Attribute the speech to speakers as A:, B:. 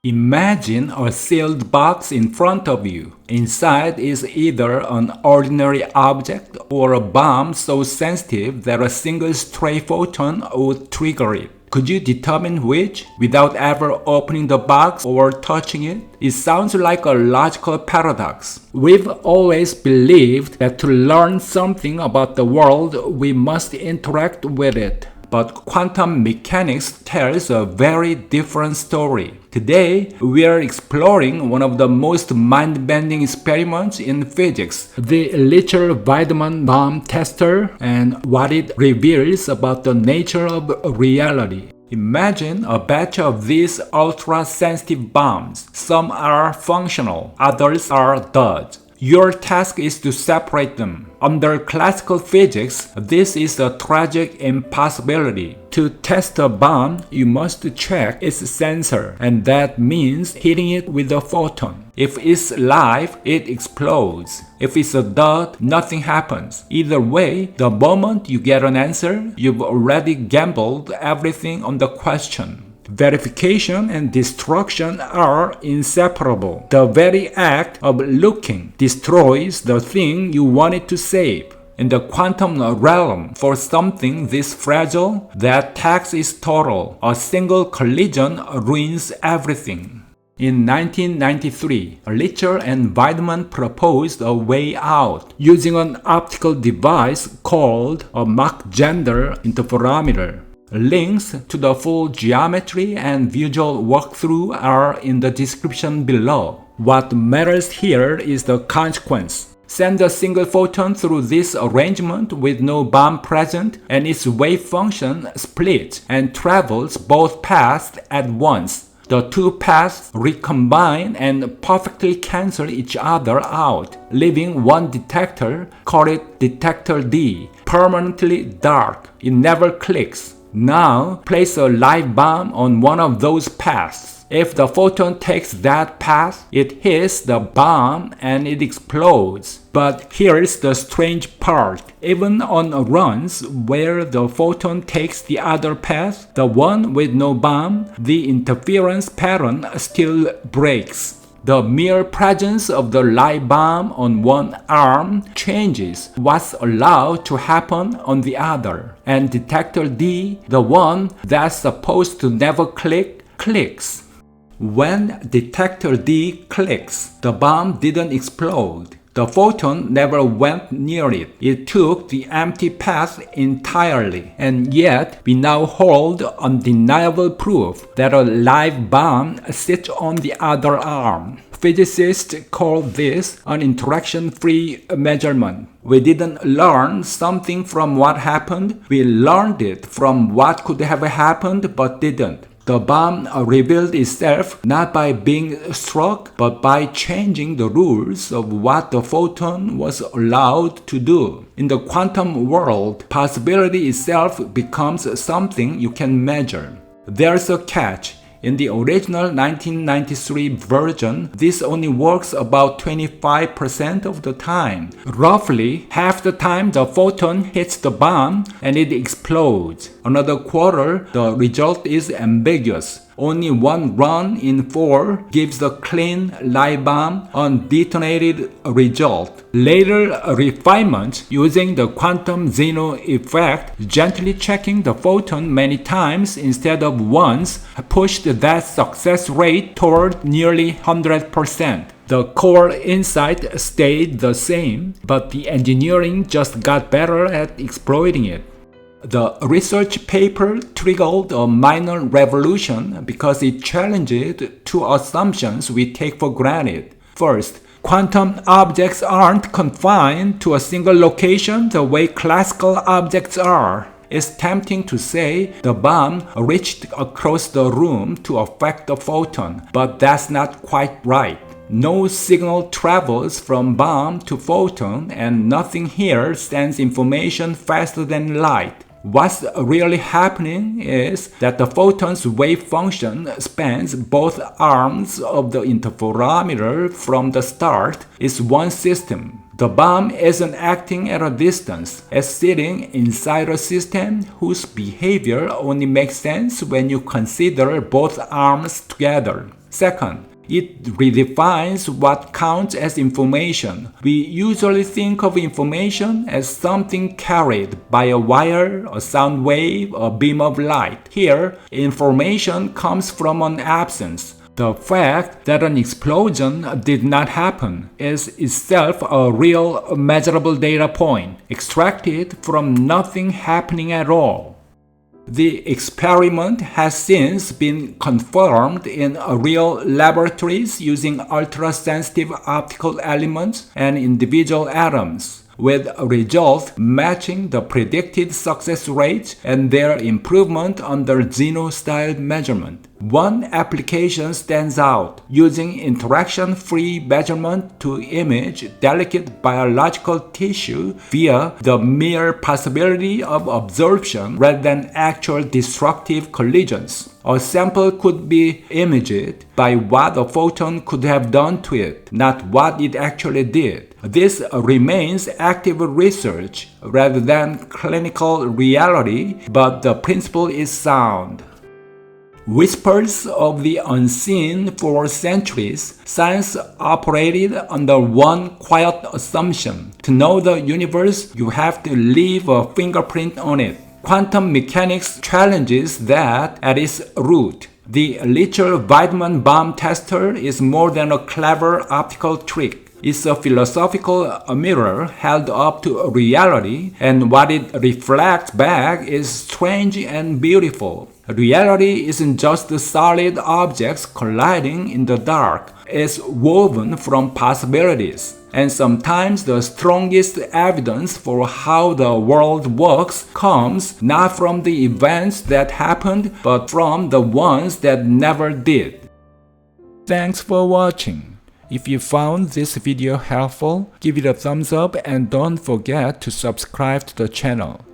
A: Imagine a sealed box in front of you. Inside is either an ordinary object or a bomb so sensitive that a single stray photon would trigger it. Could you determine which without ever opening the box or touching it? It sounds like a logical paradox. We've always believed that to learn something about the world, we must interact with it. But quantum mechanics tells a very different story. Today, we are exploring one of the most mind-bending experiments in physics, the Elitzur Vaidman Bomb Tester, and what it reveals about the nature of reality. Imagine a batch of these ultra-sensitive bombs. Some are functional, others are duds. Your task is to separate them. Under classical physics, this is a tragic impossibility. To test a bomb, you must check its sensor, and that means hitting it with a photon. If it's live, it explodes. If it's a dud, nothing happens. Either way, the moment you get an answer, you've already gambled everything on the question. Verification and destruction are inseparable. The very act of looking destroys the thing you wanted to save. In the quantum realm, for something this fragile, that tax is total. A single collision ruins everything. In 1993, Elitzur and Vaidman proposed a way out using an optical device called a Zehnder interferometer. Links to the full geometry and visual walkthrough are in the description below. What matters here is the consequence. Send a single photon through this arrangement with no bomb present, and its wave function splits and travels both paths at once. The two paths recombine and perfectly cancel each other out, leaving one detector, call it detector D, permanently dark. It never clicks. Now, place a live bomb on one of those paths. If the photon takes that path, it hits the bomb and it explodes. But here's the strange part. Even on runs where the photon takes the other path, the one with no bomb, the interference pattern still breaks. The mere presence of the live bomb on one arm changes what's allowed to happen on the other. And detector D, the one that's supposed to never click, clicks. When detector D clicks, the bomb didn't explode. The photon never went near it. It took the empty path entirely. And yet, we now hold undeniable proof that a live bomb sits on the other arm. Physicists call this an interaction-free measurement. We didn't learn something from what happened. We learned it from what could have happened but didn't. The bomb revealed itself not by being struck, but by changing the rules of what the photon was allowed to do. In the quantum world, possibility itself becomes something you can measure. There's a catch. In the original 1993 version, this only works about 25% of the time. Roughly half the time the photon hits the bomb and it explodes. Another quarter, the result is ambiguous. Only one run in 4 gives a clean live bomb undetonated result. Later refinements using the quantum Zeno effect, gently checking the photon many times instead of once, pushed that success rate toward nearly 100%. The core insight stayed the same, but the engineering just got better at exploiting it. The research paper triggered a minor revolution because it challenged two assumptions we take for granted. First, quantum objects aren't confined to a single location the way classical objects are. It's tempting to say the bomb reached across the room to affect the photon, but that's not quite right. No signal travels from bomb to photon, and nothing here sends information faster than light. What's really happening is that the photon's wave function spans both arms of the interferometer from the start. It's one system. The bomb isn't acting at a distance. It's sitting inside a system whose behavior only makes sense when you consider both arms together. Second, it redefines what counts as information. We usually think of information as something carried by a wire, a sound wave, a beam of light. Here, information comes from an absence. The fact that an explosion did not happen is itself a real measurable data point, extracted from nothing happening at all. The experiment has since been confirmed in real laboratories using ultra-sensitive optical elements and individual atoms, with results matching the predicted success rate and their improvement under Zeno-style measurement. One application stands out, using interaction-free measurement to image delicate biological tissue via the mere possibility of absorption rather than actual destructive collisions. A sample could be imaged by what a photon could have done to it, not what it actually did. This remains active research rather than clinical reality, but the principle is sound. Whispers of the unseen for centuries, science operated under one quiet assumption. To know the universe, you have to leave a fingerprint on it. Quantum mechanics challenges that at its root. The Elitzur Vaidman Bomb Tester is more than a clever optical trick. It's a philosophical mirror held up to reality, and what it reflects back is strange and beautiful. Reality isn't just solid objects colliding in the dark. It's woven from possibilities. And sometimes the strongest evidence for how the world works comes not from the events that happened, but from the ones that never did. Thanks for watching. If you found this video helpful, give it a thumbs up and don't forget to subscribe to the channel.